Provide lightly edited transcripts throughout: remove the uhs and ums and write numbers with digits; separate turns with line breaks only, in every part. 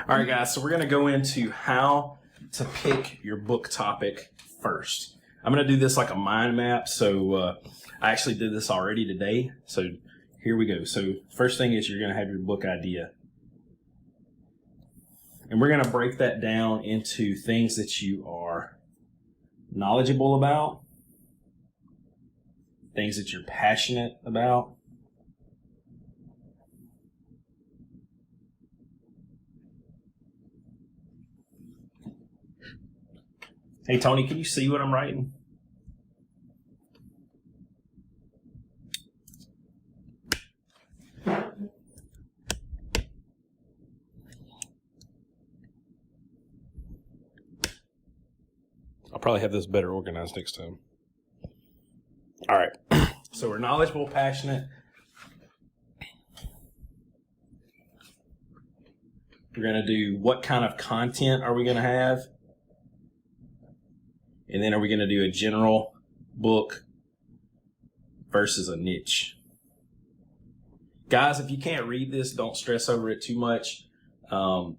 All right, guys, so we're going to go into how to pick your book topic first. I'm going to do this like a mind map, so I actually did this already today, so here we go. So first thing is you're going to have your book idea. And we're going to break that down into things that you are knowledgeable about, things that you're passionate about, hey, Tony, can you see what I'm writing? I'll probably have this better organized next time. All right. So we're knowledgeable, passionate. We're going to do what kind of content are we going to have? And then are we going to do a general book versus a niche? Guys, if you can't read this, don't stress over it too much. Some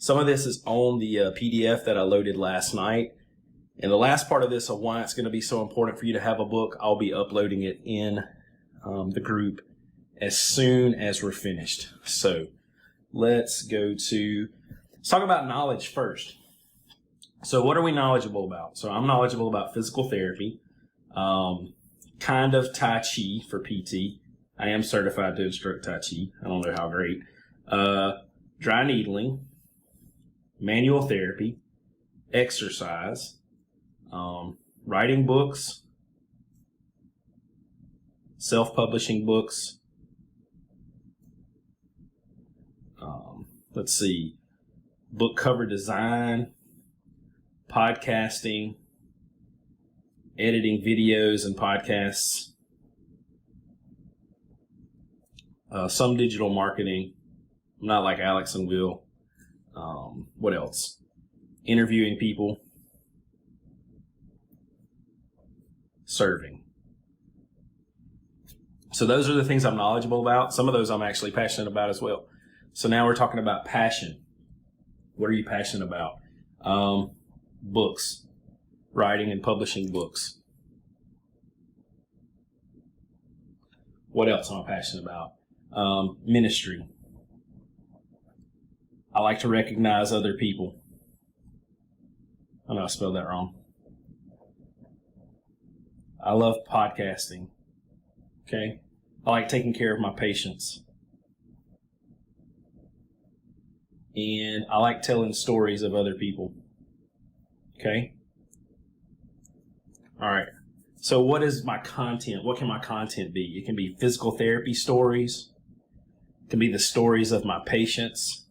of this is on the PDF that I loaded last night. And the last part of this of why it's going to be so important for you to have a book, I'll be uploading it in the group as soon as we're finished. So let's talk about knowledge first. So what are we knowledgeable about? So I'm knowledgeable about physical therapy, kind of Tai Chi for PT. I am certified to instruct Tai Chi. I don't know how great. Dry needling, manual therapy, exercise, writing books, self-publishing books. Let's see, book cover design, podcasting, editing videos and podcasts, some digital marketing. I'm not like Alex and Will. What else? Interviewing people, serving. So those are the things I'm knowledgeable about. Some of those I'm actually passionate about as well. So now we're talking about passion. What are you passionate about? Books, writing and publishing books. What else am I passionate about? Ministry. I like to recognize other people. I know I spelled that wrong. I love podcasting. Okay. I like taking care of my patients. And I like telling stories of other people. Okay. All right. So what is my content? What can my content be? It can be physical therapy stories. It can be the stories of my patients.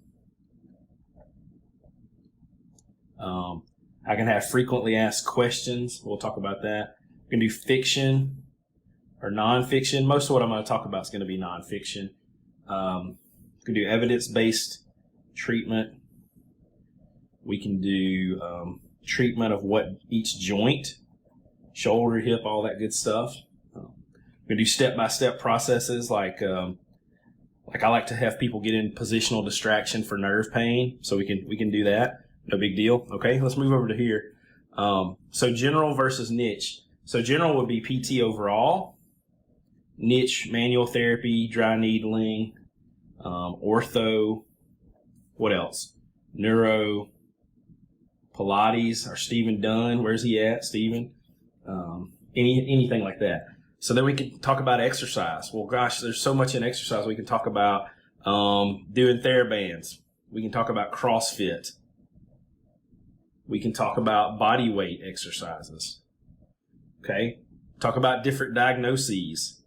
I can have frequently asked questions. We'll talk about that. I can do fiction or nonfiction. Most of what I'm going to talk about is going to be nonfiction. We can do evidence-based treatment. We can do treatment of what each joint, shoulder, hip, all that good stuff. We can do step-by-step processes like I like to have people get in positional distraction for nerve pain, so we can do that. No big deal. Okay, let's move over to here. So general versus niche. So general would be PT overall. Niche, manual therapy, dry needling, ortho. What else? Neuro, Pilates, or Stephen Dunn. Where's he at, Stephen? Anything like that. So then we can talk about exercise. Well, gosh, there's so much in exercise. We can talk about doing TheraBands. We can talk about CrossFit. We can talk about body weight exercises. Okay? Talk about different diagnoses.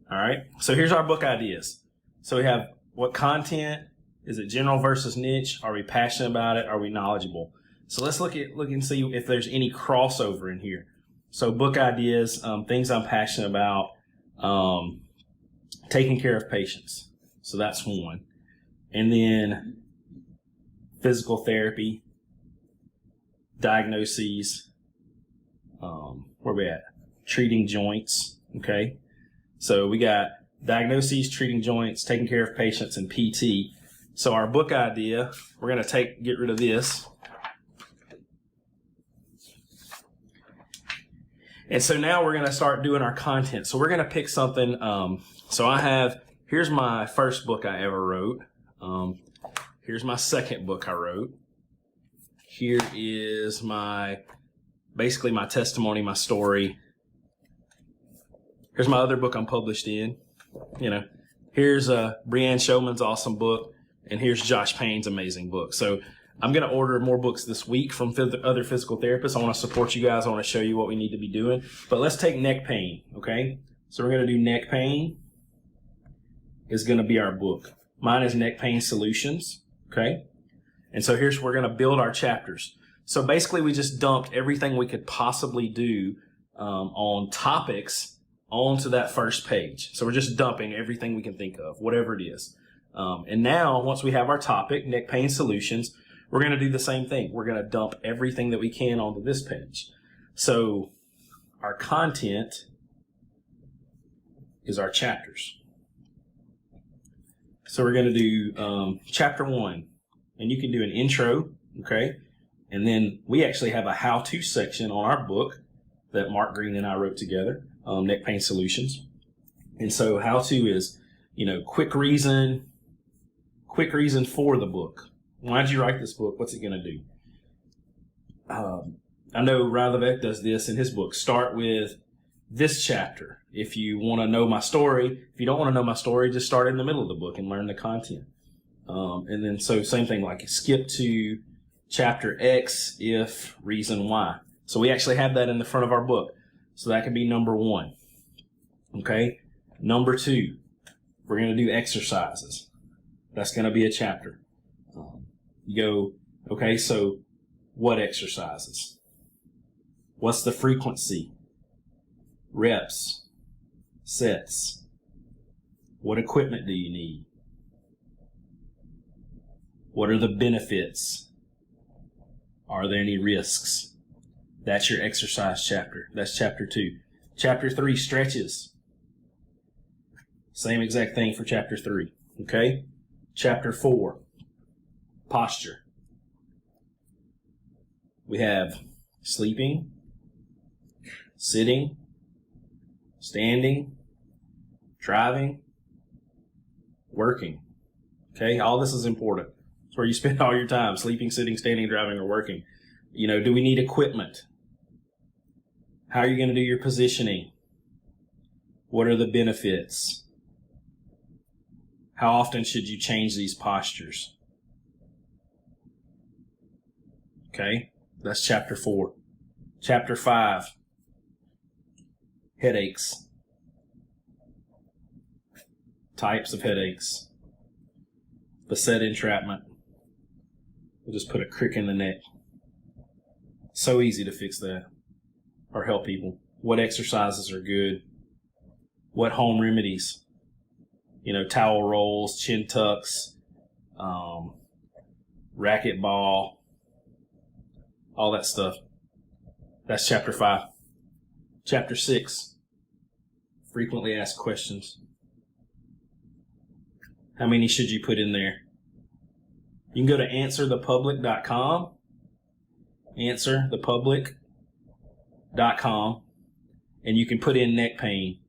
All right? So here's our book ideas. So we have what content? Is it general versus niche? Are we passionate about it? Are we knowledgeable? So let's look and see if there's any crossover in here. So book ideas, things I'm passionate about, taking care of patients. So that's one. And then physical therapy, diagnoses, where we at? Treating joints, okay? So we got diagnoses, treating joints, taking care of patients, and PT. So our book idea, we're going to get rid of this. And so now we're going to start doing our content. So we're going to pick something. Here's my first book I ever wrote. Here's my second book I wrote. Here is basically my testimony, my story. Here's my other book I'm published in. Here's Brianne Showman's awesome book. And here's Josh Payne's amazing book. So I'm going to order more books this week from other physical therapists. I want to support you guys. I want to show you what we need to be doing. But let's take neck pain, okay? So we're going to do neck pain is going to be our book. Mine is Neck Pain Solutions, okay? And so we're going to build our chapters. So basically we just dumped everything we could possibly do on topics onto that first page. So we're just dumping everything we can think of, whatever it is. And now once we have our topic, Neck Pain Solutions, we're going to do the same thing. We're going to dump everything that we can onto this page. So our content is our chapters. So we're going to do chapter 1. And you can do an intro, okay? And then we actually have a how-to section on our book that Mark Green and I wrote together, Neck Pain Solutions. And so how-to is, quick reason for the book. Why did you write this book? What's it going to do? I know Radovec does this in his book. Start with this chapter. If you want to know my story, if you don't want to know my story, just start in the middle of the book and learn the content. And then so same thing, like skip to chapter X if reason Y. So we actually have that in the front of our book. So that could be number 1. Okay. Number 2, we're going to do exercises. That's going to be a chapter. You go, okay, so what exercises? What's the frequency? Reps? Sets? What equipment do you need? What are the benefits? Are there any risks? That's your exercise chapter. That's chapter 2. Chapter 3, stretches. Same exact thing for chapter 3. Okay? Chapter 4, posture. We have sleeping, sitting, standing, driving, working. Okay? All this is important. It's where you spend all your time, sleeping, sitting, standing, driving, or working. Do we need equipment? How are you going to do your positioning? What are the benefits? How often should you change these postures? Okay, that's chapter 4. Chapter 5, headaches. Types of headaches. Facet entrapment. We'll just put a crick in the neck. So easy to fix that or help people. What exercises are good? What home remedies? Towel rolls, chin tucks, racket ball, all that stuff. That's chapter 5. Chapter 6, frequently asked questions. How many should you put in there? You can go to answerthepublic.com, answerthepublic.com, and you can put in neck pain.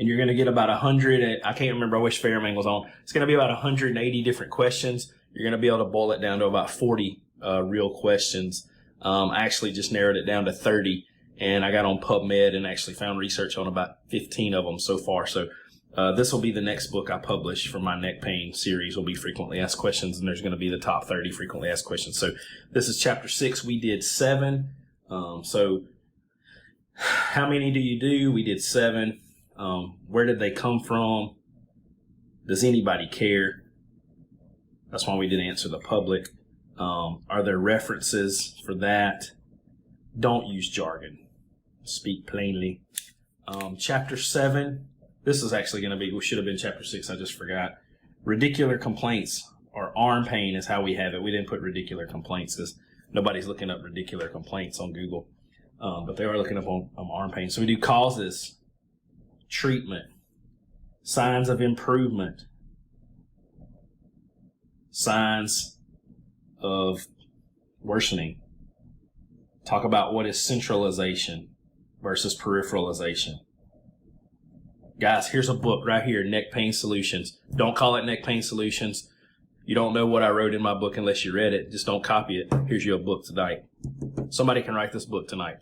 And you're going to get about 100, I can't remember, I wish Fairman was on. It's going to be about 180 different questions. You're going to be able to boil it down to about 40 real questions. I actually just narrowed it down to 30, and I got on PubMed and actually found research on about 15 of them so far. So this will be the next book I publish for my neck pain series, will be frequently asked questions, and there's going to be the top 30 frequently asked questions. So this is chapter 6. We did 7. So how many do you do? We did 7. Where did they come from? Does anybody care? That's why we did Answer the Public. Are there references for that? Don't use jargon. Speak plainly. Chapter 7. This is actually going to be, we should have been chapter 6. I just forgot. Radicular complaints, or arm pain is how we have it. We didn't put radicular complaints because nobody's looking up radicular complaints on Google. But they are looking up on arm pain. So we do causes, treatment, signs of improvement, signs of worsening. Talk about what is centralization versus peripheralization. Guys, here's a book right here, Neck Pain Solutions. Don't call it Neck Pain Solutions. You don't know what I wrote in my book unless you read it. Just don't copy it. Here's your book tonight. Somebody can write this book tonight.